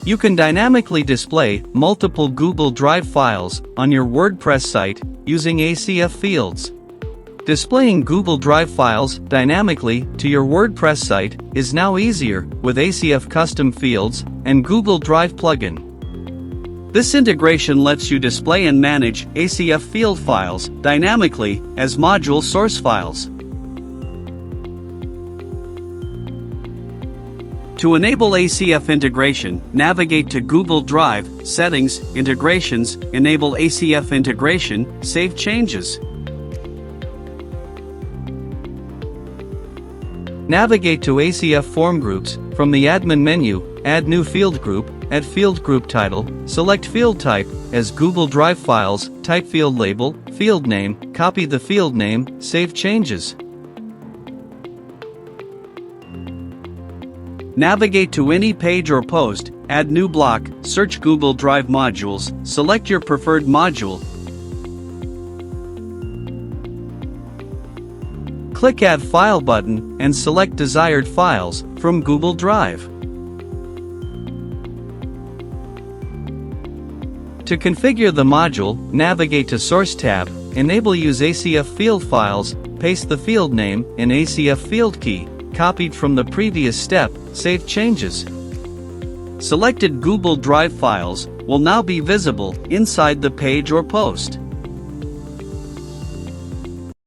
You can dynamically display multiple Google Drive files on your WordPress site using ACF fields. Displaying Google Drive files dynamically to your WordPress site is now easier with ACF custom fields and Google Drive plugin. This integration lets you display and manage ACF field files dynamically as module source files. To enable ACF integration, navigate to Google Drive, Settings, Integrations, Enable ACF Integration, Save Changes. Navigate to ACF Form Groups, from the Admin menu, add New Field Group, add Field Group Title, select Field Type, as Google Drive Files, type Field Label, Field Name, copy the field name, save changes. Navigate to any page or post, add new block, search Google Drive modules, select your preferred module. Click Add File button and select desired files from Google Drive. To configure the module, navigate to Source tab, enable Use ACF Field Files, paste the field name in ACF field key, copied from the previous step, save changes. Selected Google Drive files will now be visible inside the page or post.